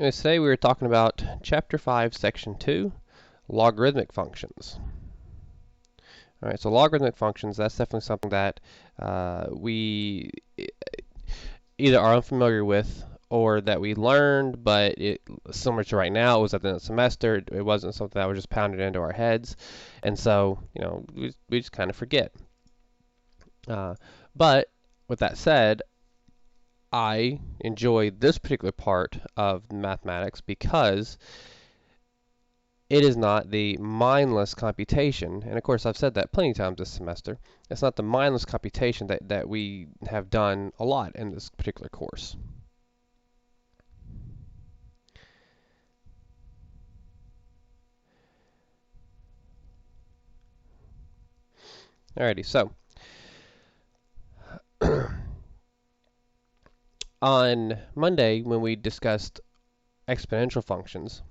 Anyways, today we were talking about Chapter 5, Section 2, Logarithmic Functions. Alright, so logarithmic functions, that's definitely something that we either are unfamiliar with or that we learned, but similar to right now, it was at the end of the semester. It wasn't something that was just pounded into our heads, and so, we just kind of forget. But with that said, I enjoy this particular part of mathematics because it is not the mindless computation, and of course I've said that plenty of times this semester. It's not the mindless computation that we have done a lot in this particular course. Alrighty, so on Monday when we discussed exponential functions,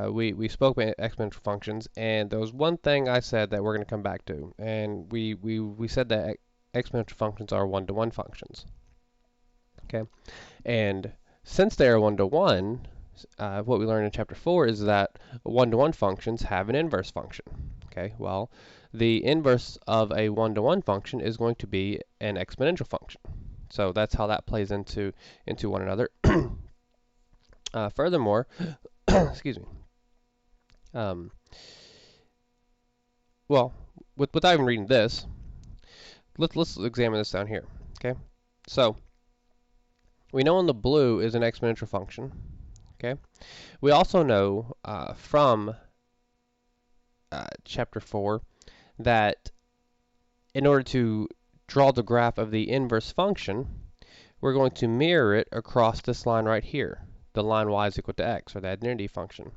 we spoke about exponential functions, and there was one thing I said that we're going to come back to, and we said that exponential functions are one-to-one functions. Okay, and since they are one-to-one, what we learned in Chapter 4 is that one-to-one functions have an inverse function. Okay, well, the inverse of a one-to-one function is going to be an exponential function. So that's how that plays into one another. Furthermore, excuse me. Well, without even reading this, let's examine this down here. Okay, so we know in the blue is an exponential function. Okay, we also know from Chapter 4 that in order to draw the graph of the inverse function, we're going to mirror it across this line right here, the line y is equal to x, or the identity function,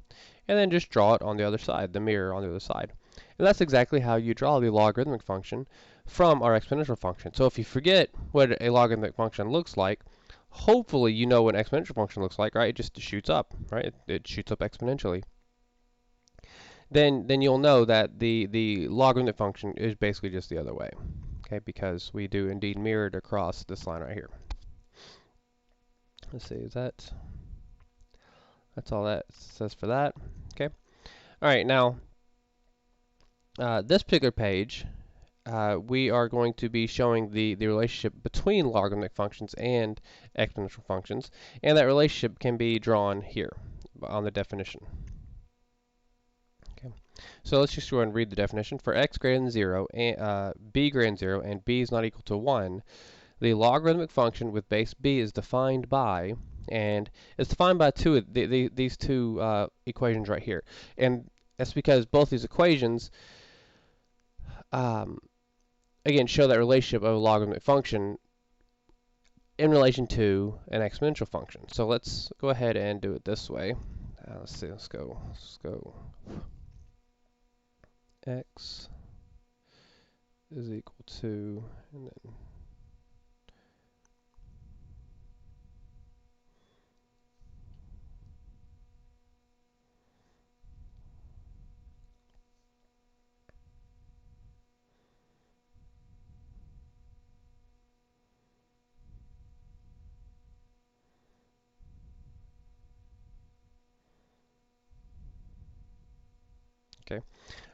and then just draw it on the other side, the mirror on the other side. And that's exactly how you draw the logarithmic function from our exponential function. So if you forget what a logarithmic function looks like, hopefully you know what an exponential function looks like, right? It just shoots up, right? It shoots up exponentially. Then you'll know that the logarithmic function is basically just the other way, okay? Because we do indeed mirror it across this line right here. Let's see, that's all that says for that. Okay. All right, now this particular page, we are going to be showing the relationship between logarithmic functions and exponential functions, and that relationship can be drawn here on the definition. Okay, so let's just go ahead and read the definition. For x greater than 0, and b greater than 0, and b is not equal to 1, the logarithmic function with base b is defined by, and it's defined by these two equations right here. And that's because both these equations, again, show that relationship of a logarithmic function in relation to an exponential function. So let's go ahead and do it this way. Let's see, let's go x is equal to, and then okay.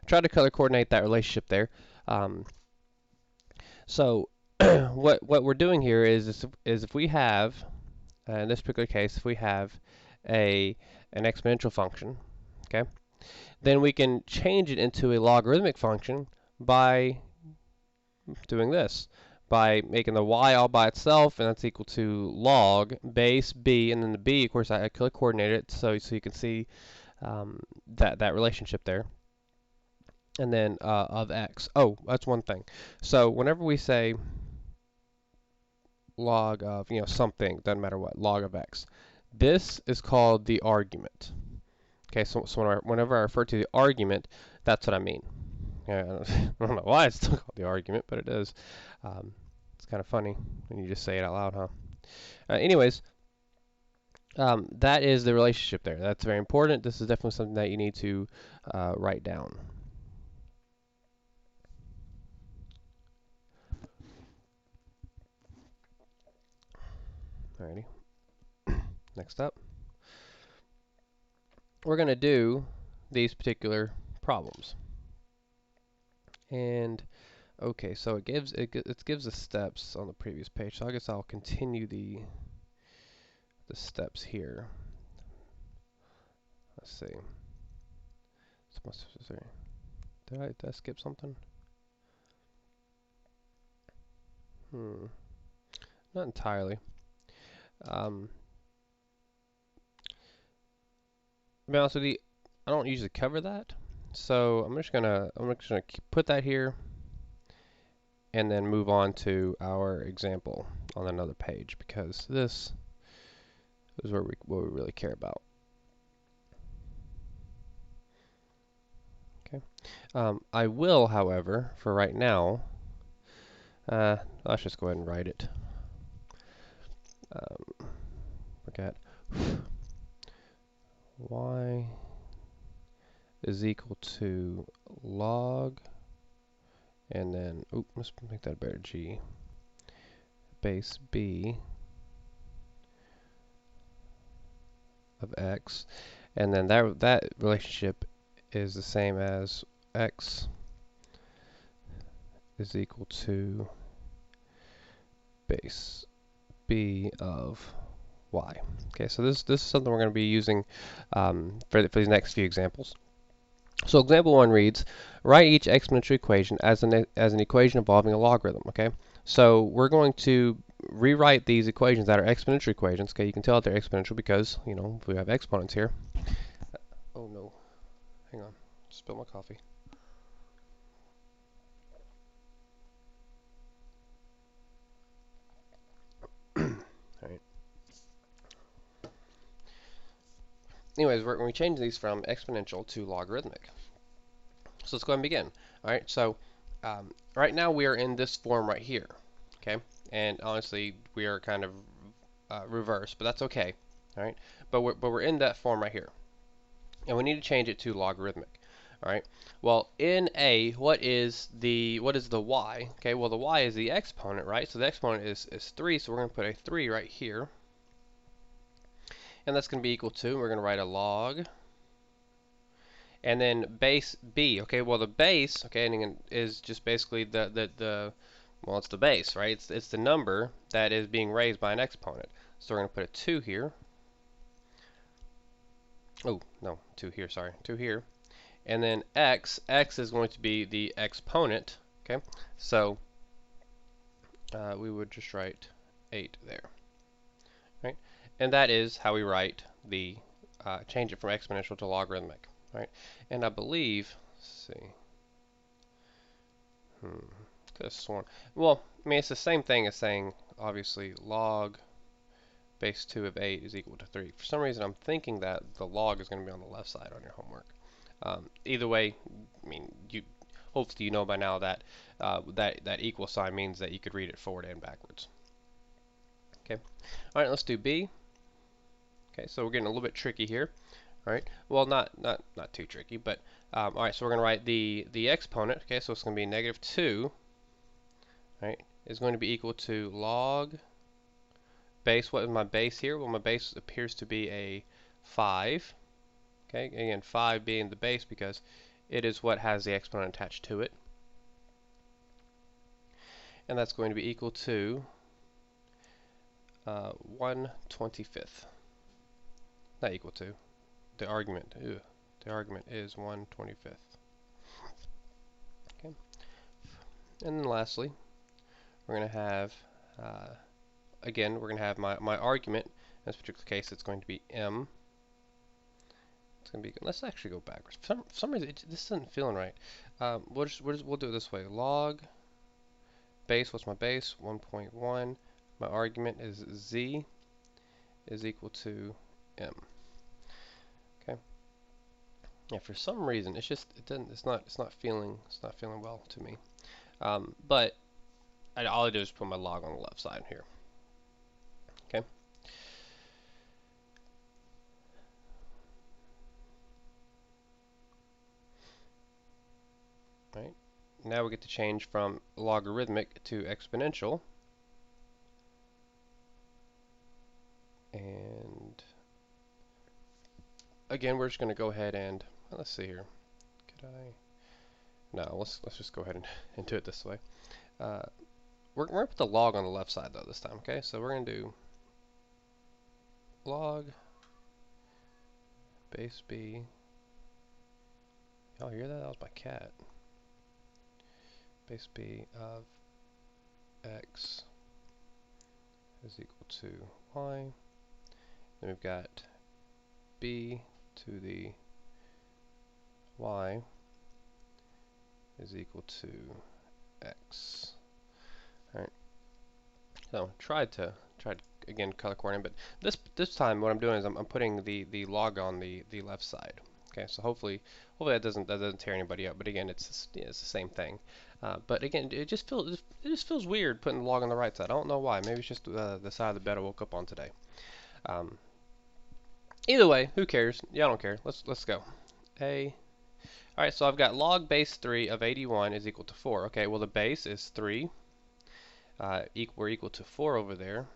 Try to color coordinate that relationship there. So what we're doing here is if we have, in this particular case, if we have an exponential function, okay, then we can change it into a logarithmic function by doing this, by making the y all by itself, and that's equal to log base b, and then the b, of course, I color coordinate it so you can see that relationship there. And then of x. Oh, that's one thing. So whenever we say log of something, doesn't matter what, log of x, this is called the argument. Okay, so whenever I refer to the argument, that's what I mean. I don't know why it's still called the argument, but it is. It's kind of funny when you just say it out loud, huh? Anyways, that is the relationship there. That's very important. This is definitely something that you need to write down. Alrighty. Next up. we're going to do these particular problems. And okay, so it gives the steps on the previous page. So I guess I'll continue the steps here. Let's see. Did I skip something? Not entirely. To be honest with you, I don't usually cover that, so I'm just gonna put that here and then move on to our example on another page, because this is what we really care about. Okay. I will, however, for right now, let's just go ahead and write it. Look at y is equal to log, and then, let's make that better, g base b of x, and then that relationship is the same as x is equal to base b of y. Okay, so this is something we're going to be using for these next few examples. So example 1 reads, write each exponential equation as an equation involving a logarithm. Okay, so we're going to rewrite these equations that are exponential equations. Okay, you can tell that they're exponential because, you know, we have exponents here. Oh no, hang on, spilled my coffee. Alright. Anyways, we're going to change these from exponential to logarithmic. So let's go ahead and begin. Alright, so right now we are in this form right here. Okay, and honestly we are kind of reversed, but that's okay. Alright, but we're in that form right here, and we need to change it to logarithmic. Alright, well, in A, what is the y? Okay, well, the y is the exponent, right? So the exponent is 3, so we're going to put a 3 right here, and that's going to be equal to, we're going to write a log, and then base b. Okay, well, the base, okay, is just basically well, it's the base, right? It's the number that is being raised by an exponent. So we're going to put a 2 here. Oh, no, 2 here, sorry, 2 here. And then x is going to be the exponent, okay? So we would just write 8 there, right? And that is how we write the, change it from exponential to logarithmic, right? And I believe, let's see, could have sworn, well, I mean, it's the same thing as saying, obviously, log base 2 of 8 is equal to 3. For some reason, I'm thinking that the log is going to be on the left side on your homework. Either way, I mean, hopefully you know by now that that equal sign means that you could read it forward and backwards. Okay. All right, let's do B. Okay, so we're getting a little bit tricky here. All right. Well, not too tricky, but all right. So we're going to write the exponent. Okay, so it's going to be negative 2. Right, is going to be equal to log base. What is my base here? Well, my base appears to be a 5. Okay, again, 5 being the base because it is what has the exponent attached to it. And that's going to be equal to 1/25th. Not equal to. The argument. The argument is 1/25th. Okay. And then lastly, we're going to have, again, we're going to have my argument. In this particular case, it's going to be m. It's going to be, let's actually go backwards. For some reason, this isn't feeling right. We'll do it this way. Log base, what's my base? 1.1. My argument is z is equal to m. Okay. Yeah, for some reason it's not feeling well to me. But all I do is put my log on the left side here. Okay. Right. Now we get to change from logarithmic to exponential. And again, we're just going to go ahead and, let's see here. Could I? No, let's just go ahead and do it this way. We're going to put the log on the left side though this time, okay? So we're going to do log base b. Y'all hear that? That was my cat. Base b of x is equal to y. Then we've got b to the y is equal to x. All right. So try to again color coordinate, but this time what I'm doing is I'm putting the log on the left side. Okay, so hopefully that doesn't tear anybody up. But again, it's the same thing. But again, it just feels weird putting the log on the right side. I don't know why. Maybe it's just the side of the bed I woke up on today. Either way, who cares? Y'all don't care. Let's go. All right, so I've got log base 3 of 81 is equal to 4. Okay, well the base is 3. We're equal to 4 over there.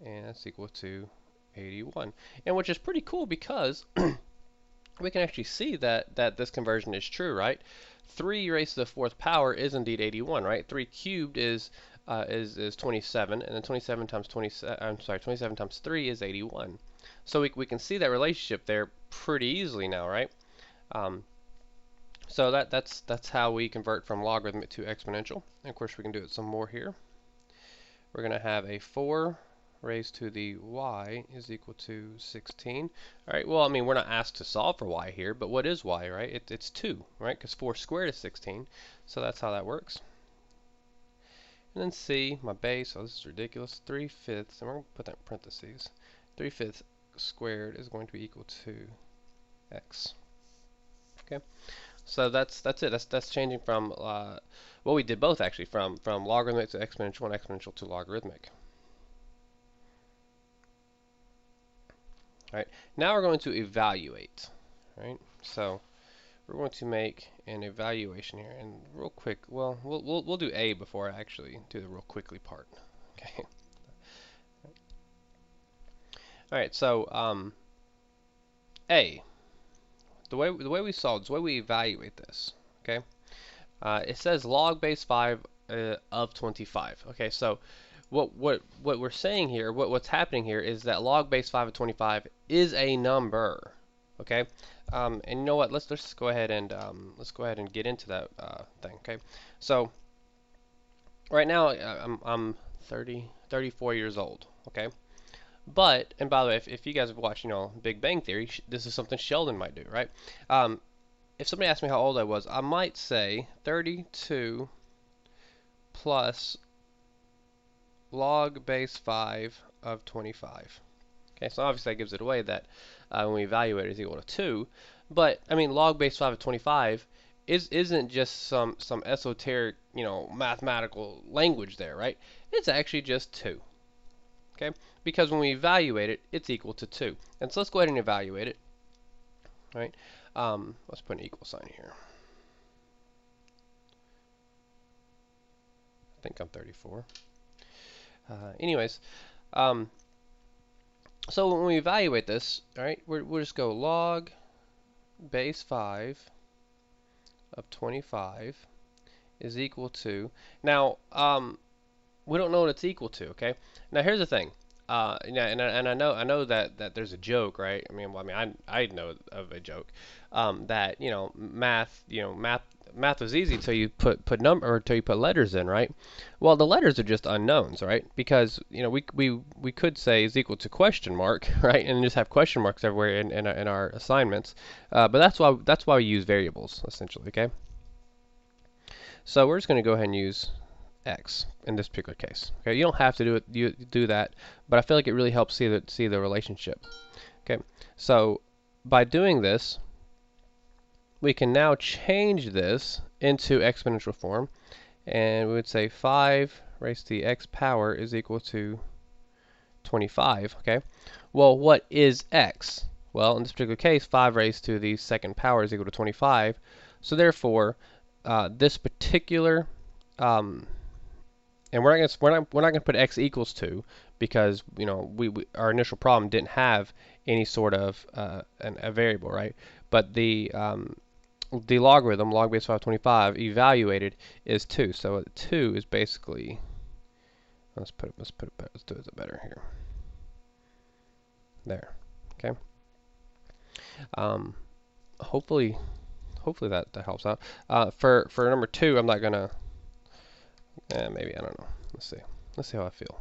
And that's equal to 81. And which is pretty cool because we can actually see that this conversion is true, right? 3 raised to the 4th power is indeed 81, right? 3 cubed is 27, and then 27 times 27 times 3 is 81. So we can see that relationship there pretty easily now, right? So that's how we convert from logarithmic to exponential. And of course we can do it some more here. We're going to have a 4 raised to the y is equal to 16. All right, well, I mean, we're not asked to solve for y here, but what is y, right? It's 2, right? Because 4 squared is 16, so that's how that works. And then c, my base, oh, this is ridiculous, 3/5, and we're going to put that in parentheses. 3/5 squared is going to be equal to x. Okay, so that's it. That's changing from, well, we did both actually, from logarithmic to exponential and exponential to logarithmic. All right, now we're going to evaluate, right? So we're going to make an evaluation here, and real quick, well, we'll do A before I actually do the real quickly part. Okay. All right, so A, the way we solve this, the way we evaluate this, okay? It says log base 5 of 25. Okay, so what we're saying here, what's happening here is that log base 5 of 25 is a number. Okay, and you know what? Let's go ahead and get into that thing. Okay, so right now I'm 34 years old. Okay, but and by the way, if you guys have watched Big Bang Theory, this is something Sheldon might do, right? If somebody asked me how old I was, I might say 32 plus log base 5 of 25. Okay, so obviously that gives it away that when we evaluate it is equal to 2. But I mean, log base 5 of 25 isn't just some esoteric, mathematical language there, right? It's actually just 2. Okay, because when we evaluate it, it's equal to 2. And so let's go ahead and evaluate it. All right, let's put an equal sign here. I think I'm 34. Anyways, so when we evaluate this, all right, we'll just go log base 5 of 25 is equal to. Now, we don't know what it's equal to. Okay. Now here's the thing. And I know that there's a joke, right? I mean, I know of a joke that math was easy until you put letters in, right? Well, the letters are just unknowns, right? Because we could say is equal to question mark, right? And just have question marks everywhere in our assignments. But that's why we use variables essentially, okay? So we're just going to go ahead and use x in this particular case. Okay, you don't have to do that, but I feel like it really helps see the relationship. Okay, so by doing this, we can now change this into exponential form, and we would say 5 raised to the x power is equal to 25. Okay, well, what is x? Well, in this particular case, 5 raised to the second power is equal to 25. So therefore, this particular and we're not gonna put x equals 2 because our initial problem didn't have any sort of a variable, right? But the logarithm log base 525 evaluated is 2, so 2 is basically, let's do it better here. There, okay. Hopefully that helps out. For number 2, I'm not gonna. Maybe, I don't know. Let's see how I feel.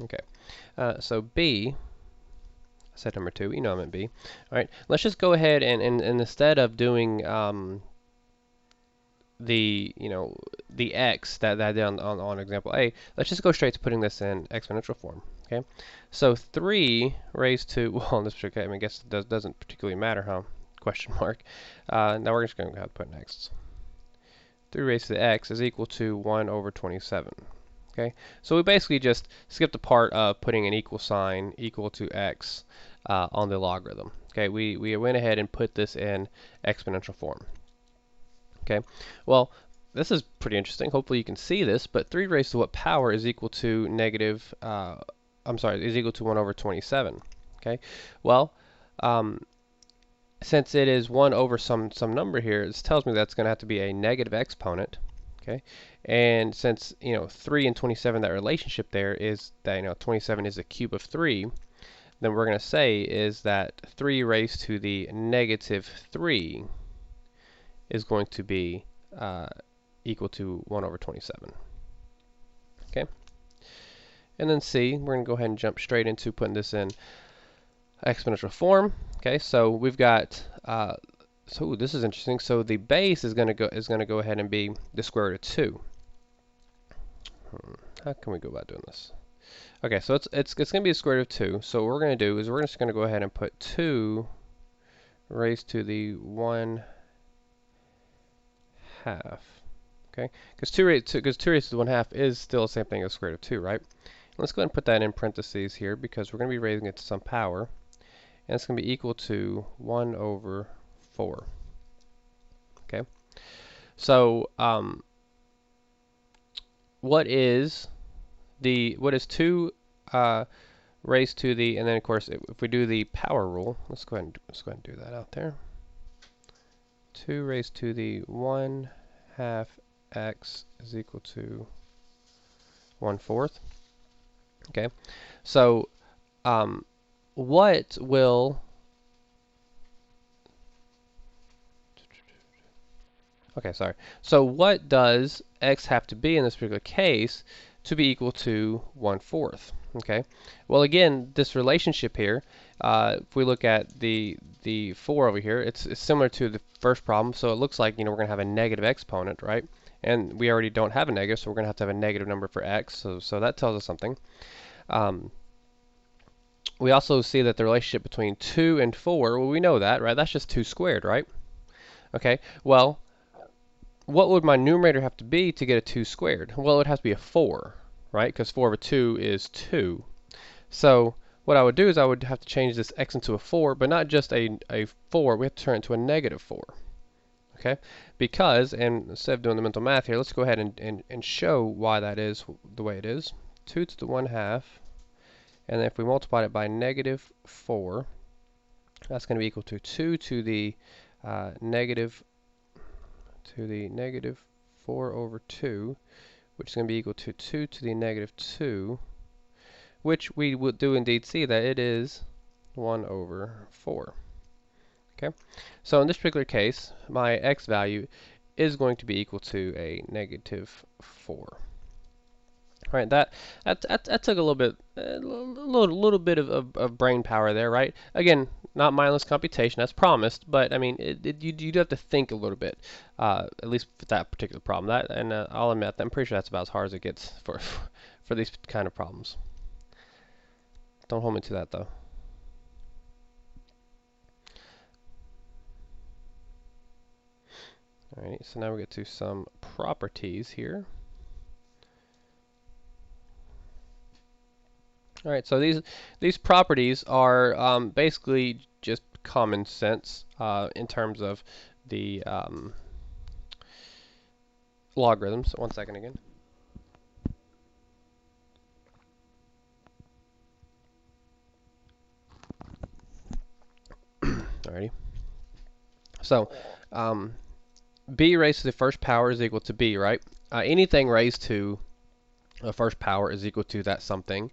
Okay. So B, I said number 2. You know I meant B. All right. Let's just go ahead and instead of doing the x that I did on example A, let's just go straight to putting this in exponential form. Okay. So 3 raised to, well, in this particular case, I guess it doesn't particularly matter, huh? Question mark. Now we're just going to have to put next. 3 raised to the x is equal to 1 over 27. Okay, so we basically just skipped the part of putting an equal sign equal to x on the logarithm. Okay, we went ahead and put this in exponential form. Okay, well, this is pretty interesting. Hopefully you can see this, but 3 raised to what power is equal to negative, is equal to 1 over 27. Okay, well, since it is 1 over some number here, this tells me that's going to have to be a negative exponent. Okay, and since 3 and 27, that relationship there is that 27 is the cube of 3, then we're going to say is that 3 raised to the negative 3 is going to be equal to 1 over 27. Okay, and then C, we're going to go ahead and jump straight into putting this in exponential form. Okay, so we've got so this is interesting. So the base is going to go ahead and be the square root of 2. How can we go about doing this? Okay, so it's going to be the square root of 2. So what we're going to do is we're just going to go ahead and put 2 raised to the 1/2. Okay, because 2 raised to the 1/2 is still the same thing as square root of 2, right? Let's go ahead and put that in parentheses here because we're going to be raising it to some power, and it's going to be equal to 1 over 4. Okay, so what is 2 raised to the, and then of course if we do the power rule, let's go ahead and do that out there. 2 raised to the 1/2 x is equal to 1/4. Okay, so what will so what does x have to be in this particular case to be equal to 1/4? Okay, well, again, this relationship here, if we look at the 4 over here, it's similar to the first problem. So it looks like we're going to have a negative exponent, right? And we already don't have a negative, so we're going to have a negative number for x. So that tells us something. We also see that the relationship between 2 and 4, well, we know that, right? That's just 2 squared, right? Okay, well, what would my numerator have to be to get a 2 squared? Well, it would have to be a 4, right? Because 4 over 2 is 2. So what I would do is I would have to change this x into a 4, but not just a 4. We have to turn it into a negative 4. Okay? Because, and instead of doing the mental math here, let's go ahead and show why that is the way it is. 2 to the 1/2. And then if we multiply it by negative 4, that's going to be equal to 2 to the negative 4 over 2, which is going to be equal to 2 to the negative 2, which we would do indeed see that it is 1 over 4. Okay, so in this particular case, my x value is going to be equal to a negative 4. All right, that took a little bit of brain power there, right? Again, not mindless computation as promised, but I mean, you do have to think a little bit, at least for that particular problem. I'll admit that I'm pretty sure that's about as hard as it gets for these kind of problems. Don't hold me to that though. All right, so now we get to some properties here. All right, so these properties are basically just common sense in terms of the logarithms. One second again. Alrighty. So, b raised to the first power is equal to b, right? Anything raised to the first power is equal to that something.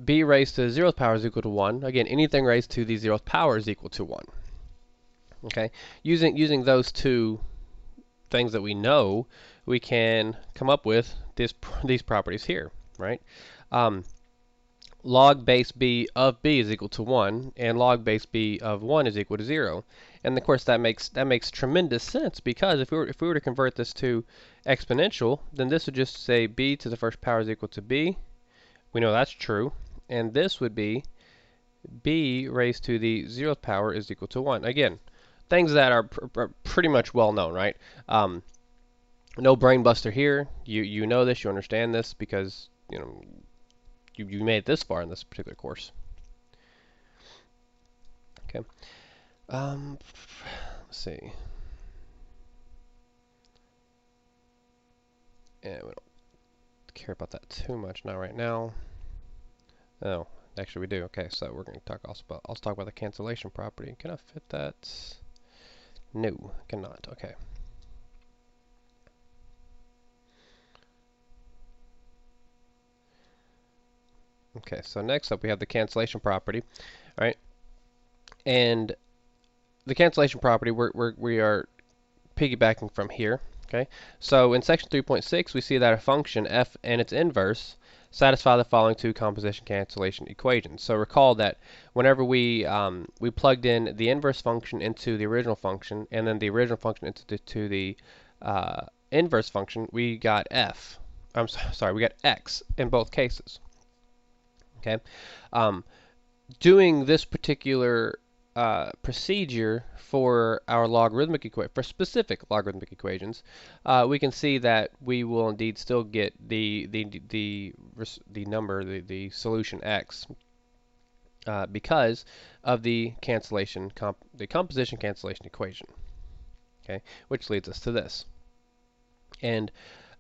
B raised to the 0th power is equal to 1. Again, anything raised to the 0th power is equal to 1. Okay, using those two things that we know, we can come up with these properties here, right? Log base b of b is equal to 1, and log base b of 1 is equal to 0. And of course that makes tremendous sense, because if we were to convert this to exponential, then this would just say b to the first power is equal to b. We know that's true. And this would be b raised to the 0th power is equal to 1. Again, things that are pretty much well known, right? No brain buster here. You know this, you understand this, because you made it this far in this particular course. Okay. Let's see. Yeah, we don't care about that too much right now. Oh, actually we do. Okay, so we're going to talk also about the cancellation property. Can I fit that? No, cannot. Okay. Okay, so next up we have the cancellation property. All right, and the cancellation property we are piggybacking from here. Okay, so in section 3.6 we see that a function f and its inverse satisfy the following two composition cancellation equations. So recall that whenever we plugged in the inverse function into the original function, and then the original function into the inverse function, we got f. I'm sorry, we got x in both cases. Okay, doing this particular procedure for our logarithmic equation, for specific logarithmic equations, we can see that we will indeed still get the number, the solution x, because of the composition cancellation equation. Okay, which leads us to this. And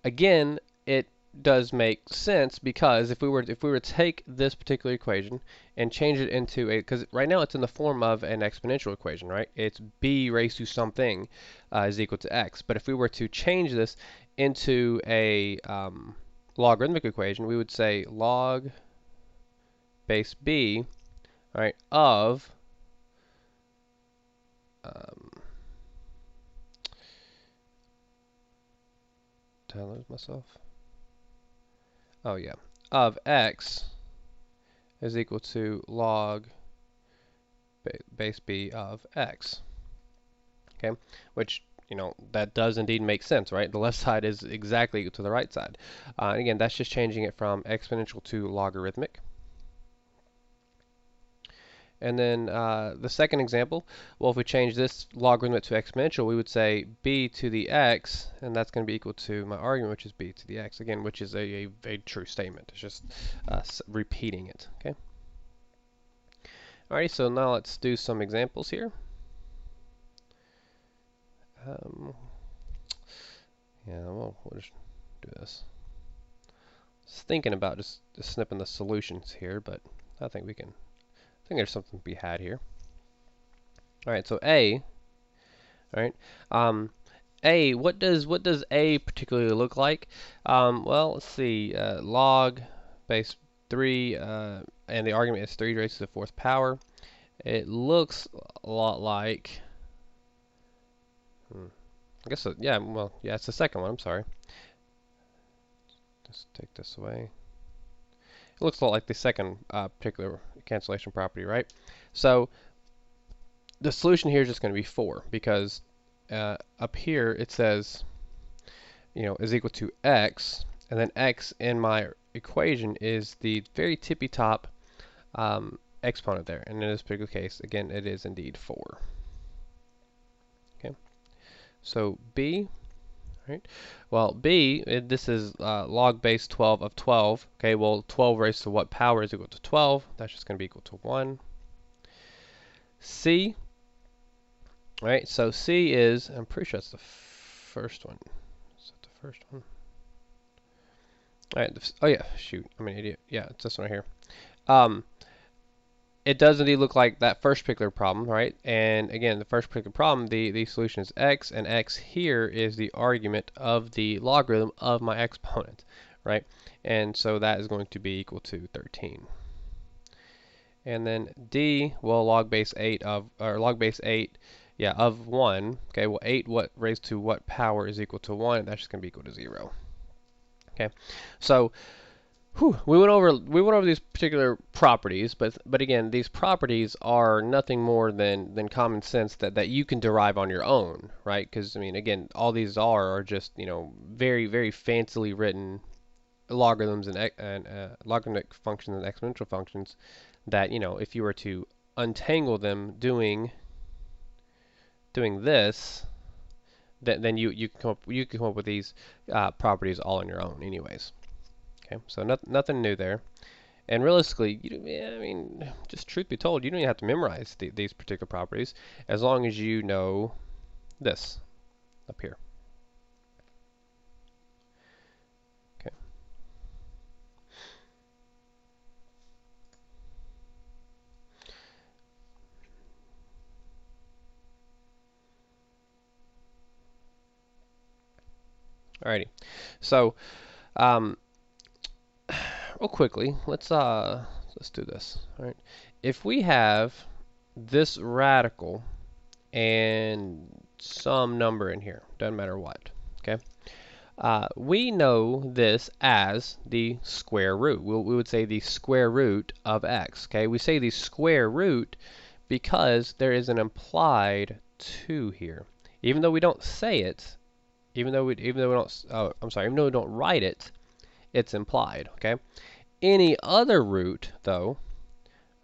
again, it does make sense, because if we were to take this particular equation and change it into because right now it's in the form of an exponential equation, right? It's b raised to something is equal to x. But if we were to change this into a logarithmic equation, we would say log base b, right, of did I lose myself? Oh yeah, of x is equal to log base b of x. Okay, which that does indeed make sense, right? The left side is exactly equal to the right side. Again, that's just changing it from exponential to logarithmic. And then the second example, well, if we change this logarithmic to exponential, we would say b to the x, and that's going to be equal to my argument, which is b to the x, again, which is a true statement. It's just repeating it. Okay. Alrighty, so now let's do some examples here. Yeah, we'll just do this. Just thinking about just snipping the solutions here, but I think there's something to be had here. All right, so A. All right, A. What does A particularly look like? Well, let's see. Log base 3, and the argument is 3 raised to the 4th power. It looks a lot like. I guess yeah. Well, yeah, it's the second one. I'm sorry. Just take this away. It looks a lot like the second particular cancellation property, right? So the solution here is just going to be 4, because up here it says, is equal to x, and then x in my equation is the very tippy top exponent there, and in this particular case, again, it is indeed 4. Okay, so b. Right. Well, b, this is log base 12 of 12. Okay, well, 12 raised to what power is equal to 12? That's just going to be equal to 1. C, right? So C is, I'm pretty sure that's the first one. Is that the first one? All right. Oh yeah, shoot, I'm an idiot. Yeah, it's this one right here. Um, it does indeed look like that first particular problem, right? And again, the first particular problem, the solution is x, and x here is the argument of the logarithm of my exponent, right? And so that is going to be equal to 13. And then D, well, log base 8 of, or log base 8, yeah, of 1. Okay, well, 8 what raised to what power is equal to 1? That's just going to be equal to 0. Okay, so we went over these particular properties, but again, these properties are nothing more than common sense that you can derive on your own, right? Because I mean, again, all these are just, you know, very fancily written logarithms and logarithmic functions and exponential functions that, you know, if you were to untangle them doing this, then you can come up with these properties all on your own, anyways. Okay, so nothing new there. And realistically, I mean, just truth be told, you don't even have to memorize these particular properties as long as you know this up here. Okay. Alrighty. So, real quickly, let's do this. All right. If we have this radical and some number in here, doesn't matter what, okay? We know this as the square root. We would say the square root of x, okay? We say the square root because there is an implied 2 here. Even though we don't say it, even though we don't, even though we don't write it, it's implied, okay? Any other root, though,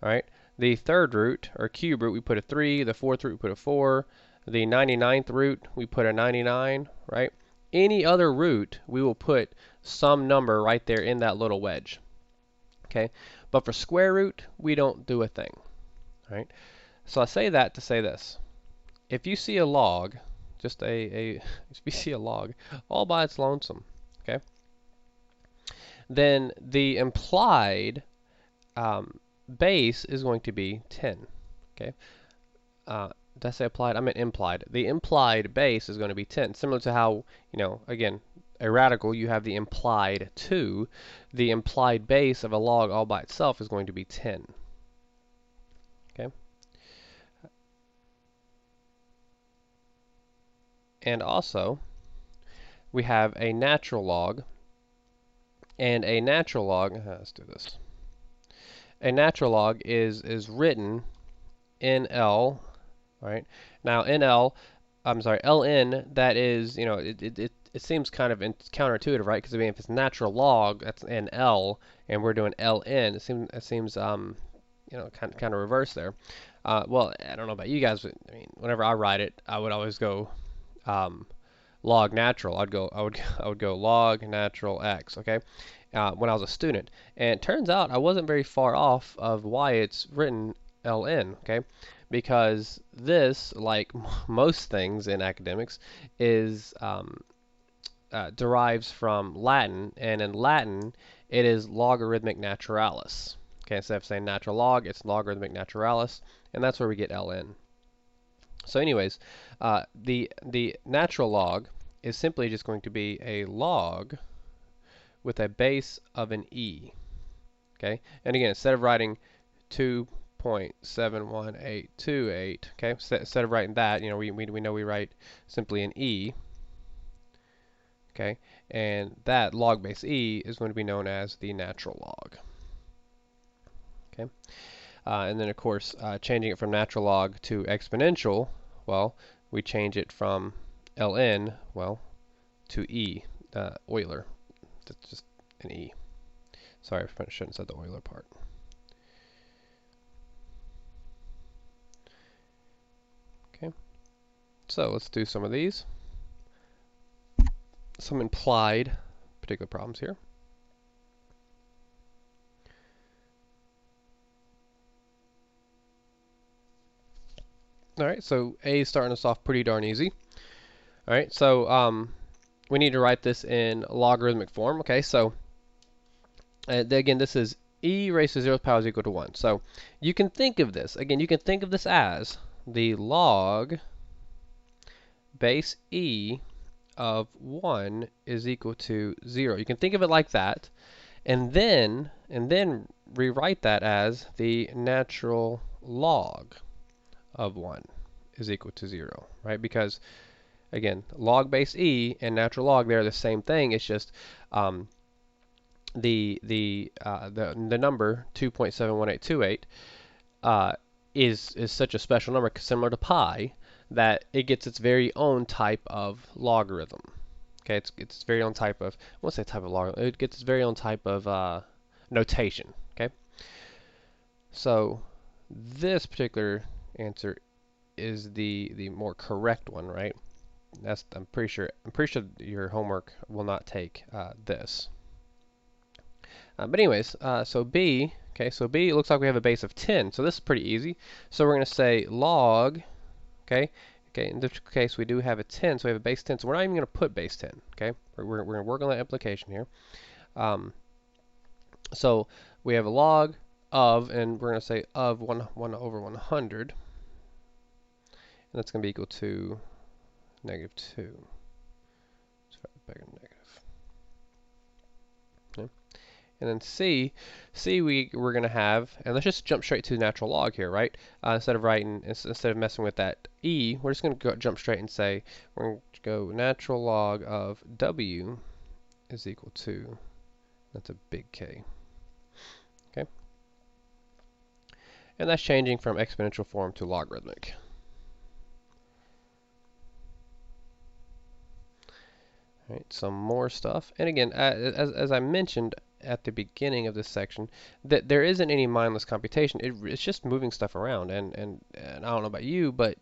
all right, the third root, or cube root, we put a 3, the fourth root, we put a 4, the 99th root, we put a 99, right? Any other root, we will put some number right there in that little wedge, okay? But for square root, we don't do a thing, right? So I say that to say this. If you see a log, just if you see a log all by its lonesome, okay, then the implied base is going to be 10. Okay. Did I say applied? I meant implied. The implied base is going to be 10. Similar to how, you know, again, a radical, you have the implied 2. The implied base of a log all by itself is going to be 10. Okay. And also, we have a natural log. And a natural log, let's do this. A natural log is written in L, right? Now ln, that is, you know, it seems kind of counterintuitive, right? Because I mean, if it's natural log, that's in L, and we're doing ln, it seems you know, kind of reverse there. Well, I don't know about you guys, but I mean, whenever I write it, I would always go log natural. I would go log natural x, okay? When I was a student, and it turns out I wasn't very far off of why it's written ln, okay? Because this, like most things in academics, is derives from Latin, and in Latin it is logarithmic naturalis. Okay, instead of saying natural log, it's logarithmic naturalis, and that's where we get ln. So anyways, the natural log is simply just going to be a log with a base of an e. Okay, and again, instead of writing 2.71828, okay, instead of writing that, you know, we know we write simply an e. Okay, and that log base e is going to be known as the natural log. Okay, and then of course, changing it from natural log to exponential, well, we change it from ln, well, to e, Euler. That's just an e. Sorry, I shouldn't have said the Euler part. Okay, so let's do some of these. Some implied particular problems here. All right, so A is starting us off pretty darn easy. All right, so we need to write this in logarithmic form. Okay, so again, this is e raised to 0th power is equal to 1. So you can think of this, again, you can think of this as the log base e of 1 is equal to 0. You can think of it like that, and then rewrite that as the natural log of 1 is equal to 0, right? Because again, log base e and natural log, they're the same thing. It's just the number 2.71828 is such a special number, similar to pi, that it gets its very own type of logarithm. Okay, it's its very own type of, I won't say type of logarithm, it gets its very own type of notation. Okay, so this particular answer is the more correct one, right? That's I'm pretty sure your homework will not take this. But anyways, so B, okay, so B, it looks like we have a base of 10, so this is pretty easy. So we're going to say log, okay, in this case we do have a 10, so we have a base 10, so we're not even going to put base 10, okay? We're going to work on that implication here. So we have a log of, and we're going to say of 1 over 100, and that's going to be equal to negative 2. Sorry, bigger than negative. Okay. And then C we're going to have, and let's just jump straight to the natural log here, right? Instead of messing with that E, we're just going to jump straight and say, we're going to go natural log of W is equal to, that's a big K. Okay? And that's changing from exponential form to logarithmic. All right, some more stuff. And again, as I mentioned at the beginning of this section, that there isn't any mindless computation. It's just moving stuff around. And I don't know about you, but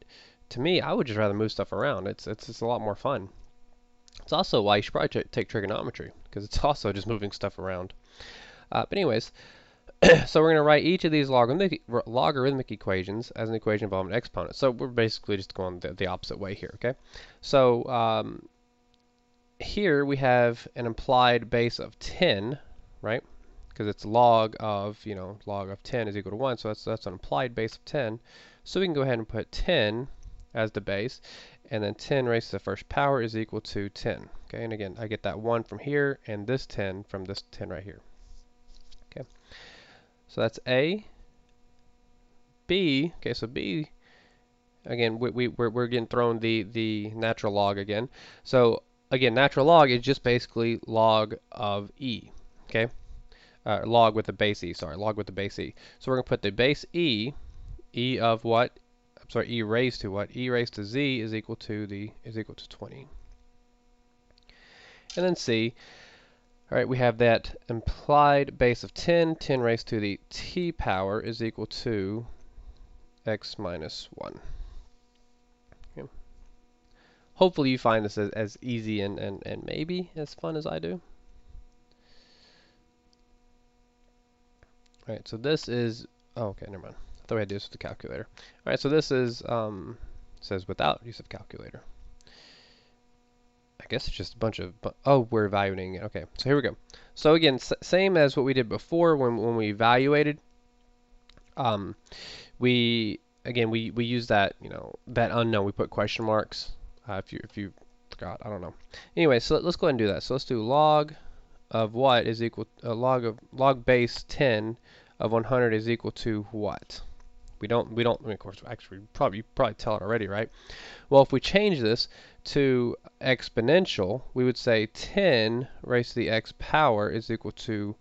to me, I would just rather move stuff around. It's a lot more fun. It's also why you should probably take trigonometry, because it's also just moving stuff around. But anyways, so we're going to write each of these logarithmic equations as an equation involving an exponent. So we're basically just going the opposite way here, okay? So here we have an implied base of 10, right? Because it's log of, log of 10 is equal to 1, so that's an implied base of 10. So we can go ahead and put 10 as the base, and then 10 raised to the first power is equal to 10. Okay, and again, I get that 1 from here, and this 10 from this 10 right here. Okay, so that's A. B, okay, so B, again, we're getting thrown the natural log again. So again, natural log is just basically log of E, okay? Log with the base E, sorry, log with the base E. So we're going to put the base E, E of what? I'm sorry, E raised to what? E raised to Z is equal to 20. And then C, all right, we have that implied base of 10, 10 raised to the T power is equal to x minus 1. Okay. Hopefully you find this as easy and maybe as fun as I do. All right, so this is, oh, okay, never mind. I thought we had to do this with the calculator. All right, so this is, says without use of calculator. I guess it's just a bunch of, oh, we're evaluating it. Okay, so here we go. So again, same as what we did before when we evaluated. We use that, that unknown. We put question marks. If you forgot, I don't know. Anyway, so let's go ahead and do that. So let's do log of what is equal log base 10 of 100 is equal to what? We don't. I mean, of course, actually, you probably tell it already, right? Well, if we change this to exponential, we would say 10 raised to the x power is equal to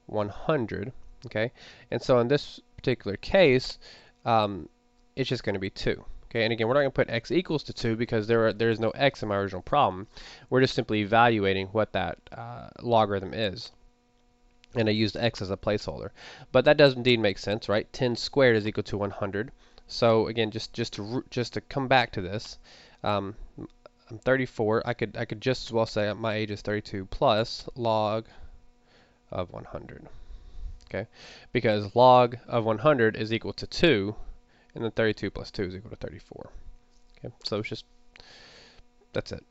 100. Okay, and so in this particular case, it's just going to be 2. Okay, and again, we're not going to put x equals to 2 because there is no x in my original problem. We're just simply evaluating what that logarithm is. And I used x as a placeholder. But that does indeed make sense, right? 10 squared is equal to 100. So again, just to come back to this, I'm 34. I could just as well say my age is 32 plus log of 100. Okay, because log of 100 is equal to 2, and then 32 plus 2 is equal to 34. Okay, so it's just, that's it.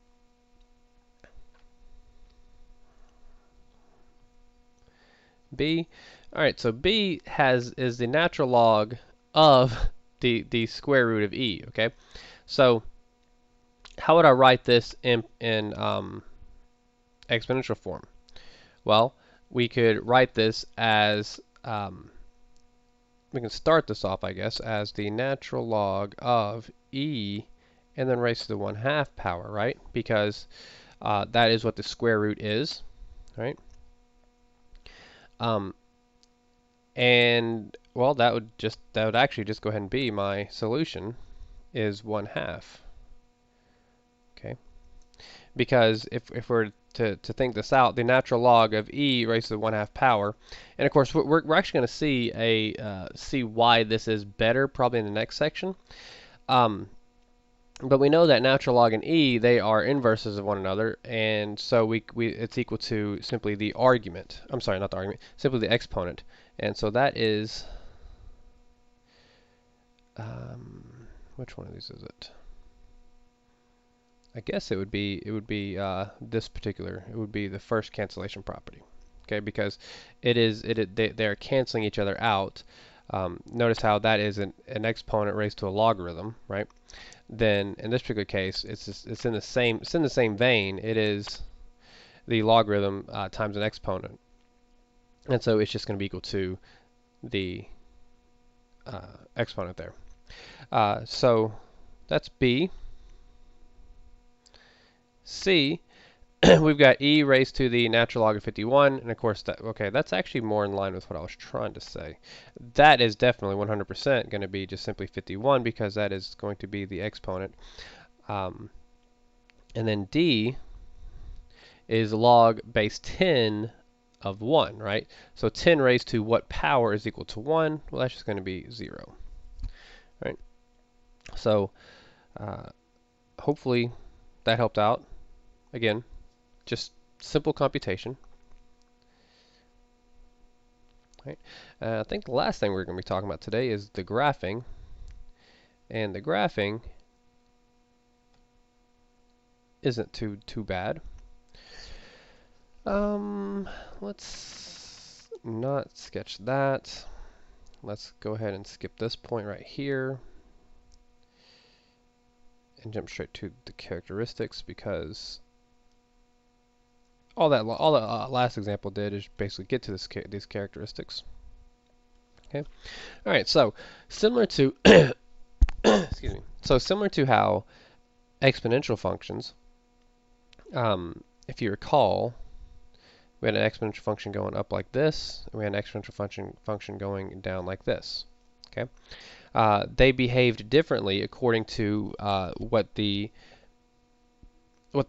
B, all right, so B is the natural log of the square root of E, okay? So how would I write this in exponential form? Well, we could write this as, we can start this off, I guess, as the natural log of E and then raised to the 1/2 power, right? Because that is what the square root is, right? And well, that would actually just go ahead and be my solution is 1/2. Okay, because if we're to think this out, the natural log of E raised to the 1/2 power, and of course we're actually going to see see why this is better probably in the next section. But we know that natural log and E, they are inverses of one another, and so it's equal to simply the argument. I'm sorry, not the argument, simply the exponent. And so that is, which one of these is it? I guess it would be this particular. It would be the first cancellation property. Okay, because they're canceling each other out. Notice how that is an exponent raised to a logarithm, right? Then in this particular case, it's in the same vein. It is the logarithm times an exponent, and so it's just going to be equal to the exponent there. So that's B. C, we've got E raised to the natural log of 51, and of course that's actually more in line with what I was trying to say. That is definitely 100% going to be just simply 51 because that is going to be the exponent. And then D is log base 10 of 1, right? So 10 raised to what power is equal to 1? Well, that's just going to be 0, right? So hopefully that helped out. Again, just simple computation. Right. I think the last thing we're going to be talking about today is the graphing. And the graphing isn't too bad. Let's not sketch that. Let's go ahead and skip this point right here and jump straight to the characteristics, because all the last example did is basically get to these characteristics. Okay. All right. So similar to excuse me. So similar to how exponential functions, if you recall, we had an exponential function going up like this, and we had an exponential function going down like this. Okay. They behaved differently according to what the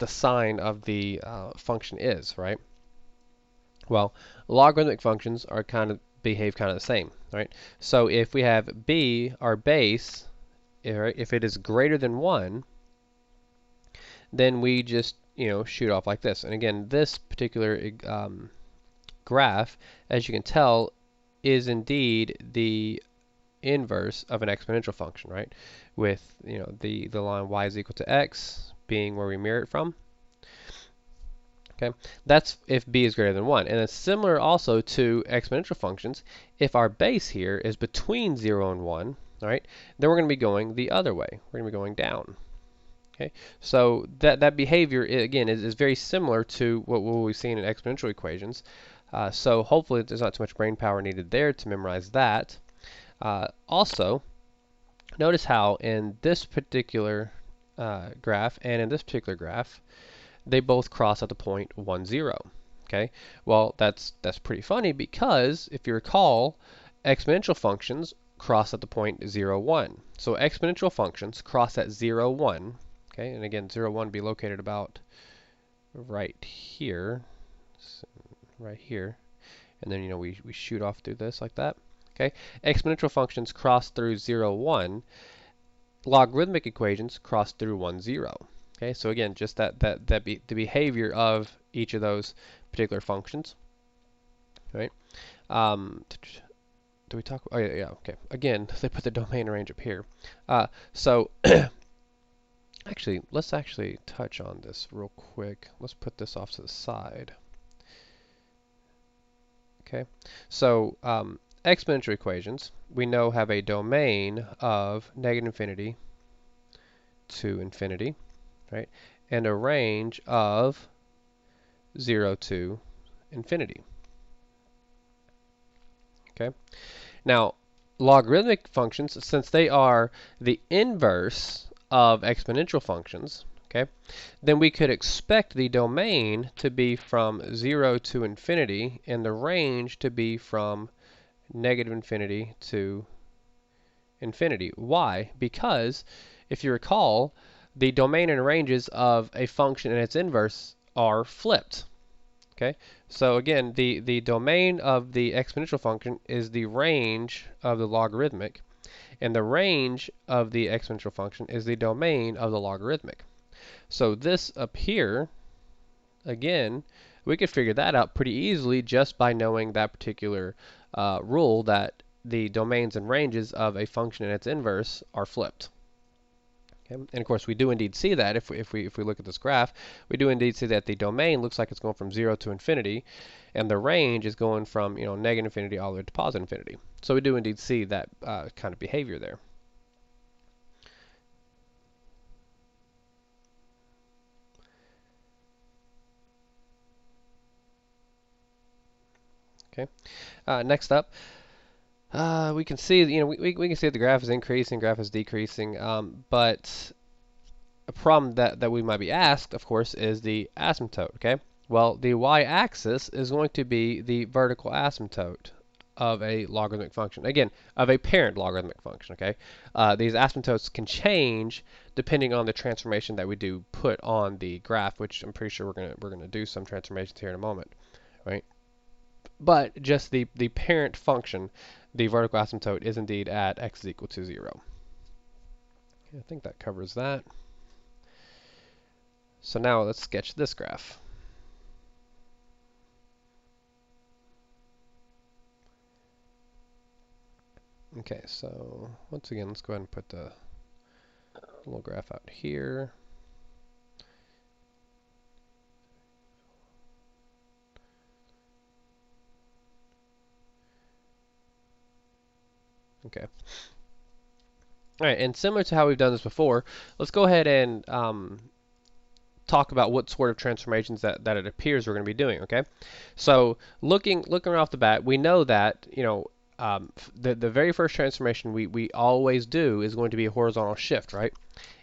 sign of the function is, right? Well, logarithmic functions are behave kind of the same, right? So if we have b, our base, if it is greater than 1, then we just shoot off like this. And again, this particular graph, as you can tell, is indeed the inverse of an exponential function, right? With the line y is equal to x being where we mirror it from. Okay, that's if b is greater than 1. And it's similar also to exponential functions. If our base here is between 0 and 1, all right, then we're going to be going the other way. We're going to be going down. Okay, so that behavior, again, is very similar to what we've seen in exponential equations. So hopefully there's not too much brain power needed there to memorize that. Also, notice how in this particular graph and in this particular graph, they both cross at the point 1, 0. Okay, well that's pretty funny, because if you recall, exponential functions cross at the point 0, 1. So exponential functions cross at 0, 1. Okay, and again 0, 1 be located about right here, and then we shoot off through this like that. Okay, exponential functions cross through 0, 1. Logarithmic equations cross through 1, 0. Okay, so again, just the behavior of each of those particular functions, right? do we talk? Oh yeah, yeah, okay. Again, they put the domain range up here. So actually, let's actually touch on this real quick. Let's put this off to the side. Okay, so exponential equations we know have a domain of -infinity to infinity, right? And a range of 0 to infinity. Okay. Now, logarithmic functions, since they are the inverse of exponential functions, okay, then we could expect the domain to be from 0 to infinity and the range to be from -infinity to infinity. Why? Because if you recall, the domain and ranges of a function and its inverse are flipped. Okay, so again, the domain of the exponential function is the range of the logarithmic, and the range of the exponential function is the domain of the logarithmic. So this up here, again, we could figure that out pretty easily just by knowing that particular rule that the domains and ranges of a function and its inverse are flipped. Okay? And of course, we do indeed see that if we look at this graph, we do indeed see that the domain looks like it's going from 0 to infinity, and the range is going from -infinity all the way to positive infinity. So we do indeed see that kind of behavior there. Okay. Next up, we can see we can see that the graph is increasing, graph is decreasing, but a problem that we might be asked, of course, is the asymptote, okay? Well, the y-axis is going to be the vertical asymptote of a logarithmic function. Again, of a parent logarithmic function, okay? These asymptotes can change depending on the transformation that we do put on the graph, which I'm pretty sure we're gonna do some transformations here in a moment, right? But just the parent function, the vertical asymptote, is indeed at x is equal to 0. Okay, I think that covers that. So now let's sketch this graph. Okay, so once again, let's go ahead and put the little graph out here. Okay. All right, and similar to how we've done this before, let's go ahead and talk about what sort of transformations that it appears we're going to be doing. Okay, so looking right off the bat, we know that the very first transformation we always do is going to be a horizontal shift, right?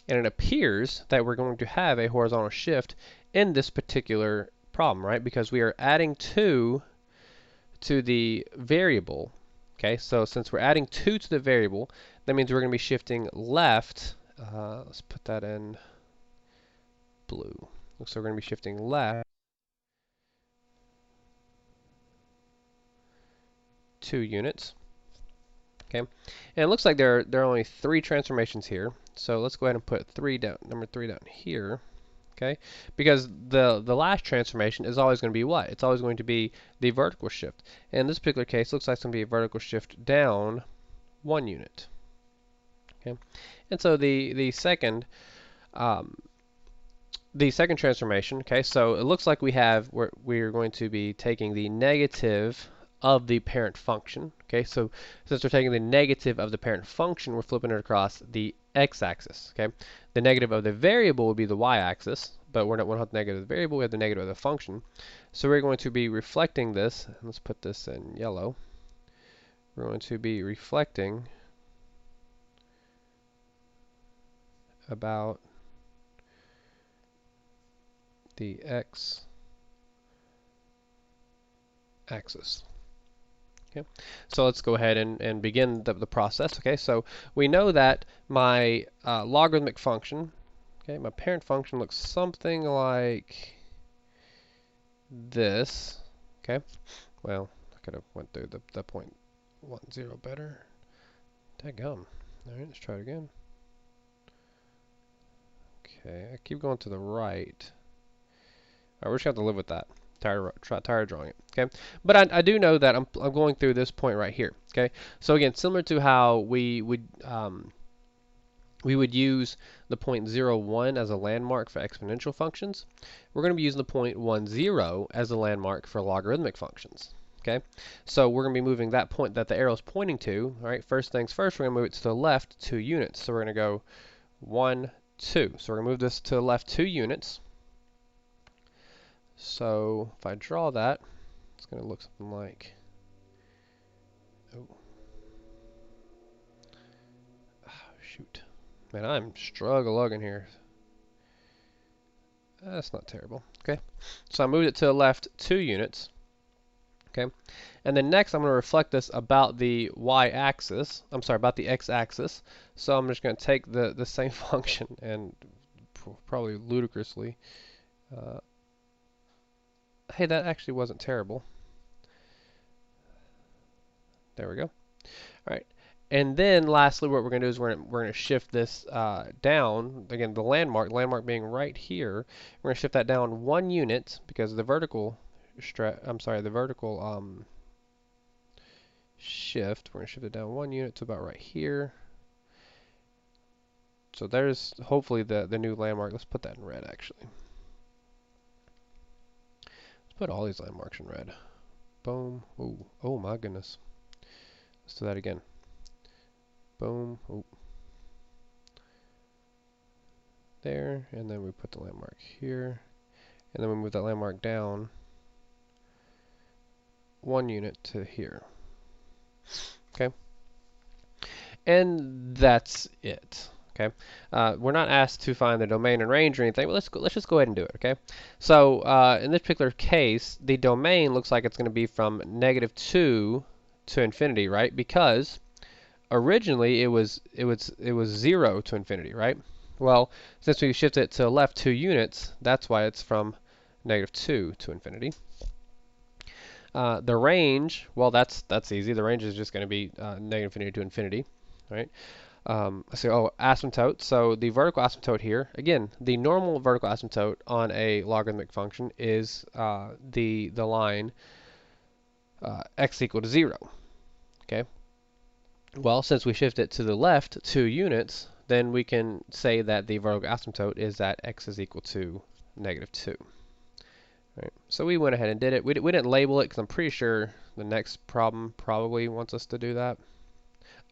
And it appears that we're going to have a horizontal shift in this particular problem, right? Because we are adding 2 to the variable. Okay, so since we're adding 2 to the variable, that means we're going to be shifting left. Let's put that in blue. So we're going to be shifting left 2 units. Okay, and it looks like there are only 3 transformations here. So let's go ahead and put number 3 down here. Okay, because the last transformation is always going to be what? It's always going to be the vertical shift. And in this particular case, it looks like it's going to be a vertical shift down 1 unit. Okay, and so the second transformation. Okay, so it looks like we're going to be taking the negative of the parent function. Okay, so since we're taking the negative of the parent function, we're flipping it across the x-axis. Okay, the negative of the variable would be the y-axis, but we don't have the negative of the variable, we have the negative of the function. So we're going to be reflecting this. Let's put this in yellow. We're going to be reflecting about the x-axis. Okay, so let's go ahead and begin the process. Okay, so we know that my logarithmic function, okay, my parent function looks something like this. Okay, well, I could have went through the 0.10 better. Dadgum. All right, let's try it again. Okay, I keep going to the right. All right, we're just going to have to live with that. tired of drawing it. Okay, but I do know that I'm going through this point right here. Okay, so again, similar to how we would use the point 0, 1 as a landmark for exponential functions, we're going to be using the point 1, 0 as a landmark for logarithmic functions. Okay, so we're going to be moving that point that the arrow is pointing to. All right, first things first, we're going to move it to the left 2 units. So we're going to go 1, 2. So we're going to move this to the left 2 units. So if I draw that, it's going to look something like, oh, shoot. Man, I'm struggling here. That's not terrible. Okay, so I moved it to the left 2 units. Okay, and then next I'm going to reflect this about the y-axis. I'm sorry, about the x-axis. So I'm just going to take the same function and probably ludicrously. Hey, that actually wasn't terrible. There we go. All right. And then lastly, what we're going to do is we're going to shift this down. Again, the landmark being right here. We're going to shift that down 1 unit because the vertical shift. We're going to shift it down 1 unit to about right here. So there's hopefully the new landmark. Let's put that in red actually. Let's put all these landmarks in red. Boom. Ooh. Oh my goodness. Let's do that again. Boom. Ooh. There, and then we put the landmark here, and then we move that landmark down 1 unit to here. Okay, and that's it. Okay, we're not asked to find the domain and range or anything, but let's just go ahead and do it. Okay, so in this particular case, the domain looks like it's going to be from -2 to infinity, right? Because originally it was 0 to infinity, right? Well, since we shifted it to the left 2 units, that's why it's from -2 to infinity. The range, well, that's easy. The range is just going to be -infinity to infinity, right? Asymptote. So the vertical asymptote here, again, the normal vertical asymptote on a logarithmic function is the line x equal to 0. Okay. Well, since we shift it to the left 2 units, then we can say that the vertical asymptote is that x is equal to -2. Right. So we went ahead and did it. We didn't label it because I'm pretty sure the next problem probably wants us to do that.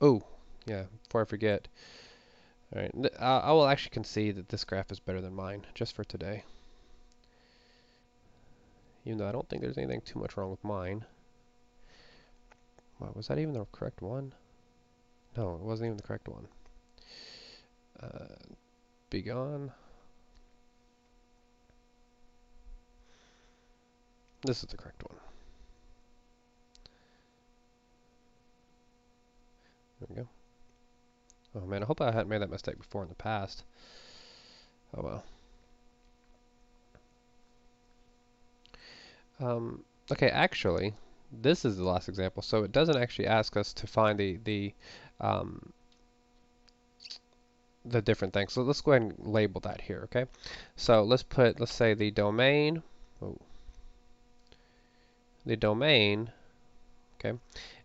Oh, yeah, before I forget. All right, I will actually concede that this graph is better than mine, just for today. Even though I don't think there's anything too much wrong with mine. Wow, was that even the correct one? No, it wasn't even the correct one. Be gone. This is the correct one. There we go. Oh man, I hope I hadn't made that mistake before in the past. Oh well. Okay, actually, this is the last example, so it doesn't actually ask us to find the different things. So let's go ahead and label that here, okay? So let's say the domain. Oh, the domain, okay,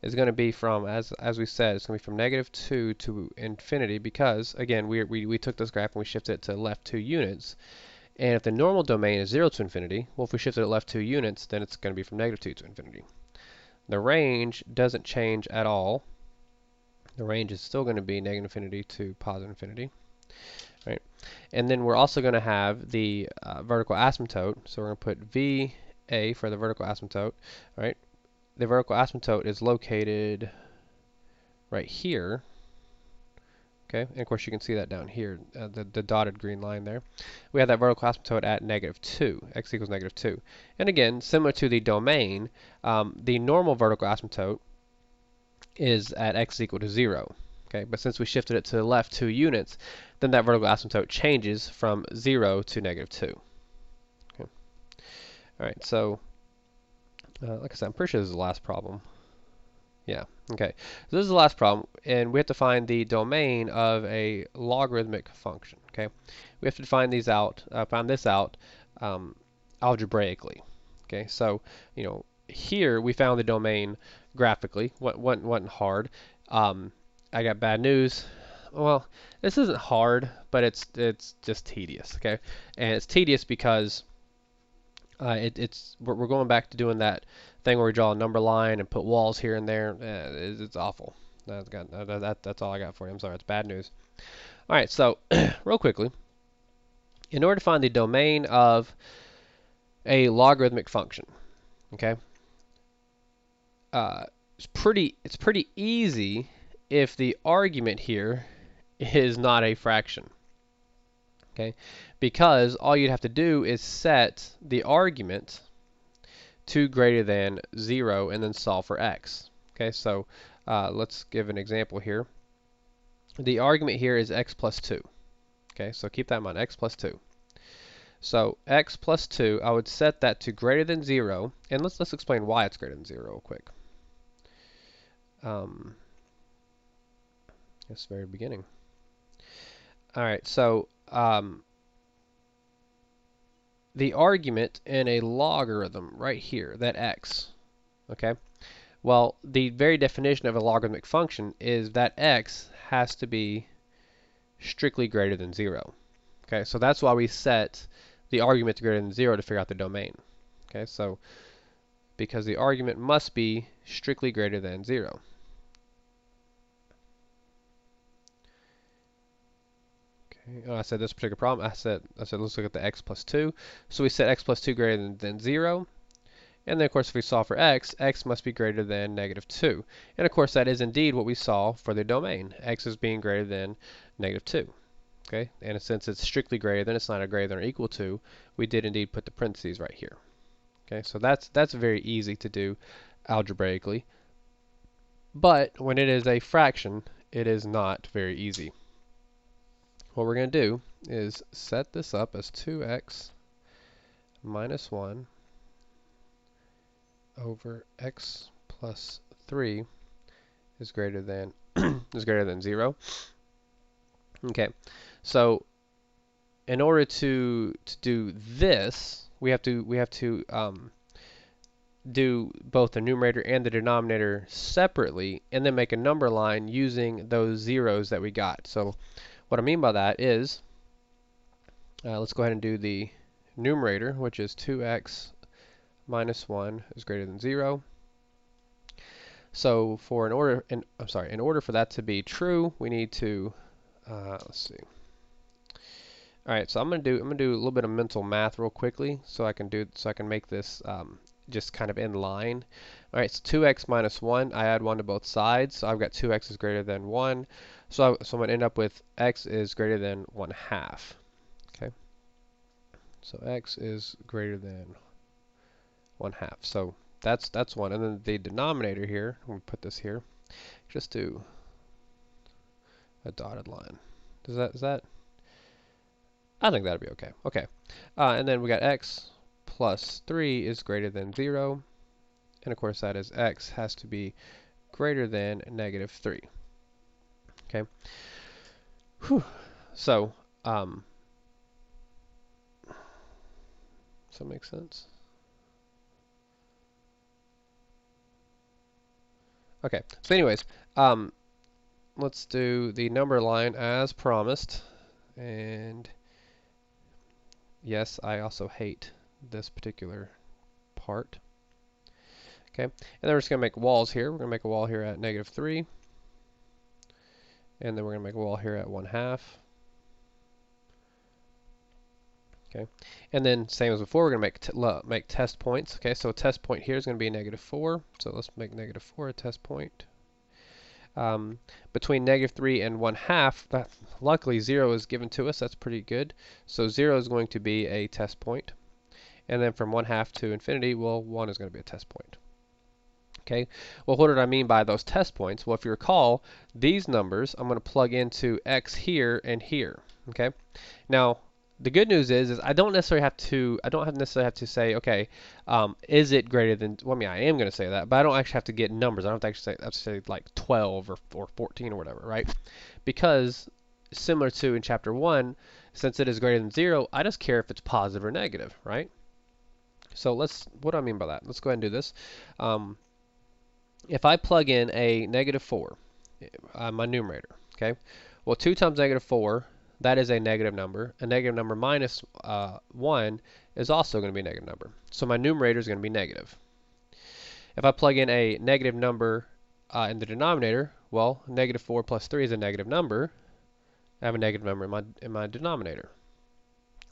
is going to be from, as we said, it's going to be from -2 to infinity because, again, we took this graph and we shifted it to the left 2 units. And if the normal domain is 0 to infinity, well, if we shifted it left 2 units, then it's going to be from -2 to infinity. The range doesn't change at all. The range is still going to be -infinity to positive infinity. Right? And then we're also going to have the vertical asymptote. So we're going to put VA for the vertical asymptote. Right? The vertical asymptote is located right here. Okay, and of course you can see that down here, the dotted green line there. We have that vertical asymptote at -2, x equals -2. And again, similar to the domain, the normal vertical asymptote is at x equal to 0. Okay, but since we shifted it to the left 2 units, then that vertical asymptote changes from 0 to -2. Okay. All right, so like I said, I'm pretty sure this is the last problem. Yeah, okay. So this is the last problem, and we have to find the domain of a logarithmic function, okay? We have to find this out algebraically, Okay, so here we found the domain graphically. Wasn't hard. I got bad news. Well, this isn't hard, but it's just tedious. Okay, and it's tedious because we're going back to doing that thing where we draw a number line and put walls here and there. It's awful. That's all I got for you. I'm sorry, it's bad news. All right, so real quickly, in order to find the domain of a logarithmic function, okay, it's pretty easy if the argument here is not a fraction. Okay, because all you'd have to do is set the argument to greater than 0 and then solve for x. Okay, so let's give an example here. The argument here is x plus 2. Okay, so keep that in mind, x plus 2. So x plus 2, I would set that to greater than 0, and let's explain why it's greater than 0 real quick. This very beginning. All right, so the argument in a logarithm right here, that x, okay? Well, the very definition of a logarithmic function is that x has to be strictly greater than 0. Okay, so that's why we set the argument to greater than 0 to figure out the domain. Okay, so because the argument must be strictly greater than 0. Okay, I said this particular problem, I said let's look at the x plus 2. So we set x plus 2 greater than 0. And then, of course, if we solve for x, x must be greater than negative 2. And, of course, that is indeed what we saw for the domain. X is being greater than negative 2. Okay? And since it's strictly greater than, it's not a greater than or equal to, we did indeed put the parentheses right here. Okay? So that's very easy to do algebraically. But when it is a fraction, it is not very easy. What we're going to do is set this up as 2x minus 1 over x plus 3 is greater than 0. Okay, so in order to do this, we have to do both the numerator and the denominator separately, and then make a number line using those zeros that we got. So what I mean by that is, let's go ahead and do the numerator, which is 2x minus 1 is greater than 0. So for in order for that to be true, we need to let's see. All right, so I'm gonna do a little bit of mental math real quickly, so I can make this just kind of in line. All right, so 2x minus 1, I add 1 to both sides, so I've got 2x is greater than 1. So I'm gonna end up with x is greater than 1/2. Okay, so x is greater than 1/2. So that's one, and then the denominator here, I'm gonna put this here, just do a dotted line. Is that? I think that'd be okay. Okay, and then we got x plus 3 is greater than 0, and of course that is x has to be greater than negative 3. Okay. Whew. So does that make sense? Okay, so anyways, let's do the number line as promised. And yes, I also hate this particular part. Okay, and then we're just going to make walls here. We're going to make a wall here at negative 3. And then we're going to make a wall here at 1/2. Okay, and then same as before, we're going to make test points. Okay, so a test point here is going to be negative 4. So let's make negative 4 a test point. Between negative 3 and 1/2, luckily 0 is given to us. That's pretty good. So 0 is going to be a test point. And then from 1/2 to infinity, well, 1 is going to be a test point. Okay, well, what did I mean by those test points? Well, if you recall, these numbers, I'm going to plug into x here and here. Okay, now the good news is I don't necessarily have to say, okay, is it greater than, well, I mean, I am going to say that, but I don't actually have to get numbers. I don't have to actually say like 12 or 14 or whatever, right? Because similar to in chapter 1, since it is greater than 0, I just care if it's positive or negative, right? So what do I mean by that? Let's go ahead and do this. If I plug in a negative 4, my numerator, okay? Well, 2 times negative 4, that is a negative number. A negative number minus 1 is also going to be a negative number. So my numerator is going to be negative. If I plug in a negative number in the denominator, well, negative 4 plus 3 is a negative number. I have a negative number in my denominator.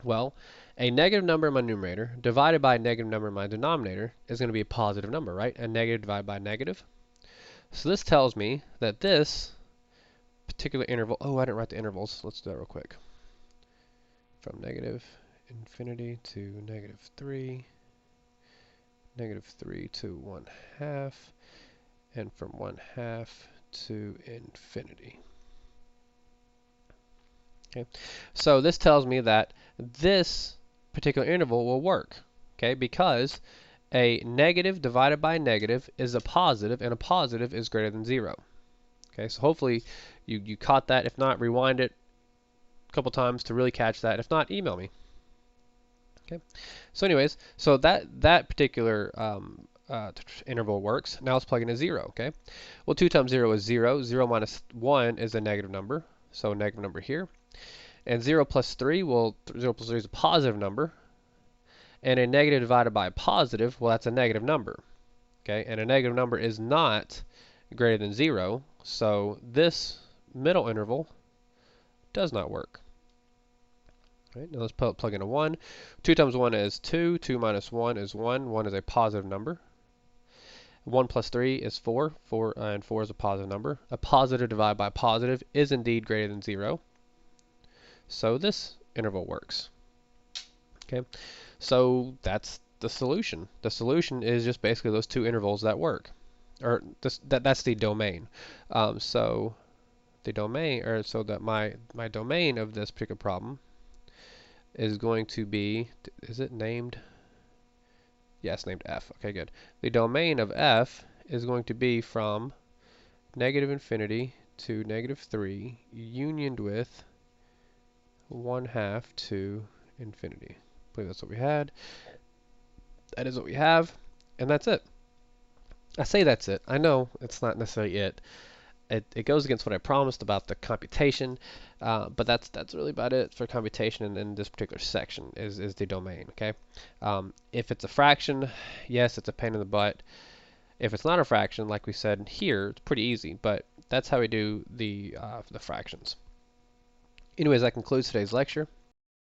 Well, a negative number in my numerator divided by a negative number in my denominator is going to be a positive number, right? A negative divided by a negative. So this tells me that this particular interval, oh, I didn't write the intervals. Let's do that real quick. From negative infinity to negative 3, negative 3 to 1/2, and from 1/2 to infinity. Okay, so this tells me that this particular interval will work, okay, because a negative divided by a negative is a positive, and a positive is greater than 0. Okay, so hopefully you caught that. If not, rewind it a couple times to really catch that. If not, email me. Okay, so anyways, so that particular interval works. Now let's plug in a 0, okay? Well, 2 times 0 is 0. 0 minus 1 is a negative number, so a negative number here. And 0 plus 3, well, 0 plus 3 is a positive number. And a negative divided by a positive, well, that's a negative number. Okay, and a negative number is not greater than 0, so this middle interval does not work. Right, now let's plug in a 1. 2 times 1 is 2. 2 minus 1 is 1. 1 is a positive number. 1 plus 3 is 4. 4 and 4 is a positive number. A positive divided by a positive is indeed greater than 0. So this interval works. Okay, so that's the solution. The solution is just basically those two intervals that work, or that's the domain. So the domain, or so that my domain of this particular problem is going to be, is it named? Yes, named f. Okay, good. The domain of f is going to be from negative infinity to negative 3 unioned with 1/2 to infinity. I believe that's what we had. That is what we have, and that's it. I say that's it. I know it's not necessarily it. It goes against what I promised about the computation, but that's really about it for computation in this particular section is the domain. Okay, if it's a fraction, yes, it's a pain in the butt. If it's not a fraction, like we said here, it's pretty easy. But that's how we do the fractions. Anyways, that concludes today's lecture.